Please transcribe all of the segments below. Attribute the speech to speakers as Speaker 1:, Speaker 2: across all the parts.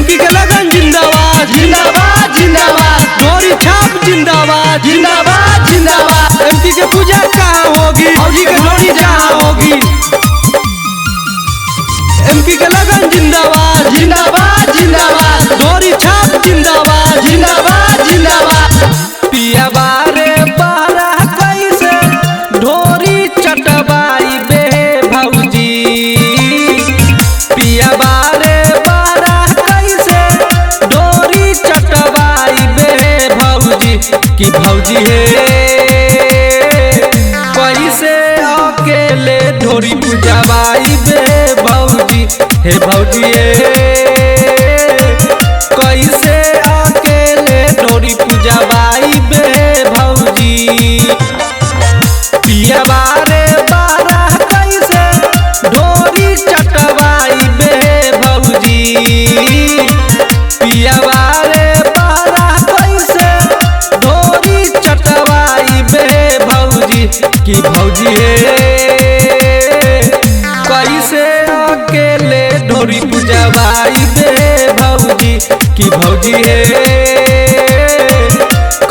Speaker 1: MP के लगन जिंदाबाद
Speaker 2: जिंदाबाद जिंदाबाद,
Speaker 1: ढोरी छाप जिंदाबाद
Speaker 2: जिंदाबाद जिंदाबाद,
Speaker 1: एमपी के पूजा कहाँ होगी,
Speaker 2: फौजी के ढोरी जहाँ होगी।
Speaker 1: एमपी के लगन जिंदाबाद
Speaker 2: जिंदाबाद जिंदाबाद,
Speaker 1: ढोरी छाप जिंदाबाद
Speaker 2: जिंदाबाद जिंदाबाद,
Speaker 1: पिया बारे बारा कैसे ढोरी चटवाई बे भौजी, पिया बारे बारा कैसे ढोरी चटवाई बे भौजी की भौजी है कैसे अकेले ढोरी पूजवाई बे भौजी हे भौजी कैसे अकेले ढोरी पूजवाई बे भौजी, पिया बारे बारा कैसे ढोरी चटवाई बे भौजी, पिया बारे बारा कैसे ढोरी चटवाई बे भौजी की भौजी कैसे अकेले ढोरी पूजवाई बे भौजी की भौजी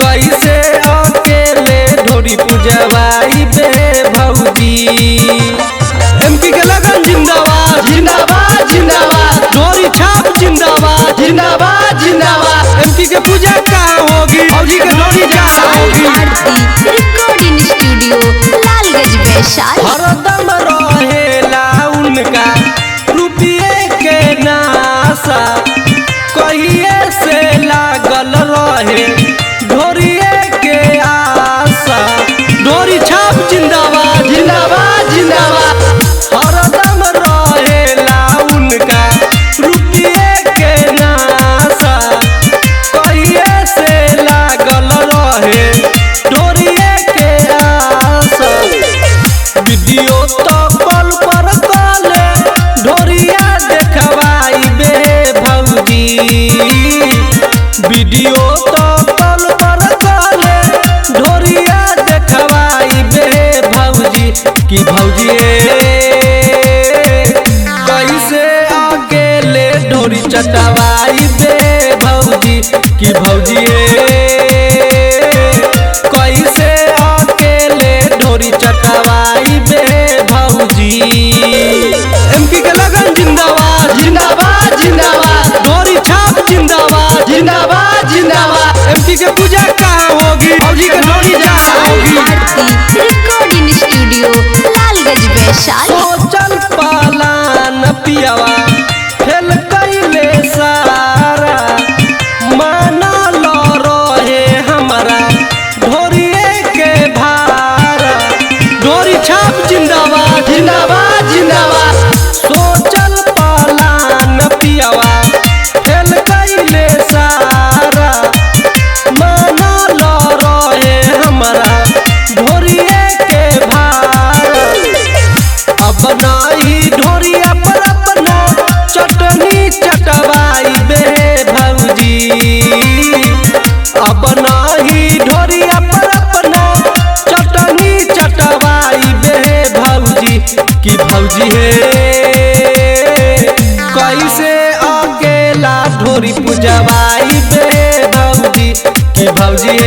Speaker 1: कैसे अकेले ढोरी पूजवाई बे भौजी। एमपी के लगन जिंदाबाद
Speaker 2: जिंदाबाद जिंदाबाद,
Speaker 1: ढोरी छाप जिंदाबाद
Speaker 2: जिंदाबाद जिंदाबाद,
Speaker 1: एमपी के पूजा कहाँ होगी,
Speaker 2: फौजी के ढोरी जहाँ होगी।
Speaker 3: आरती रिकॉर्डिंग स्टूडियो लालगंज वैशाली।
Speaker 1: हरदम रहेला उनका रुपये के नासा, कहिए से लागल रहे ढोरिए के आशा, ढोरी छाप जिंदाबाद
Speaker 2: जिंदाबाद जिंदाबाद,
Speaker 1: हरदम रहेला उनका रुपये के नासा, कहिए से लागल रहे ढोरिए के आशा, वीडियो तो कॉल पर कॉले ढोरिया देखवाई बे भौजी, वीडियो तो कॉल पर कॉले ढोरिया देखवाई बे भौजी की भौजी कैसे अकेले ढोरी चटवाई बे भौजी की भौजी कैसे अकेले ढोरी चटवाई बे भौजी। एमपी के लगन जिंदाबाद
Speaker 2: जिंदाबाद जिंदाबाद,
Speaker 1: ढोरी छाप जिंदाबाद
Speaker 2: जिंदाबाद जिंदाबाद,
Speaker 1: एमपी के पूजा कहाँ होगी,
Speaker 2: फौजी के ढोरी जहाँ होगी।
Speaker 3: आरती रिकॉर्डिंग स्टूडियो लालगंज वैशाली।
Speaker 1: सोचल पालान पियावा फेल कैले सारा, माना लो रहे हमारा ढोरिए के भारा, ढोरी छाप जिंदाबाद
Speaker 2: जिंदाबाद जिंदाबाद,
Speaker 1: सोचल पालान पियावा फेल कैले सारा, माना लो रहे हमारा ढोरिए के भारा, अब नाही ढोरिया पर अपना चटनी चटवाई बे भौजी, अब नाही ढोरिया पर अपना चटनी चटवाई बे भौजी की भौजी कैसे अकेला ढोरी पूजवाई बे भौजी की भौजी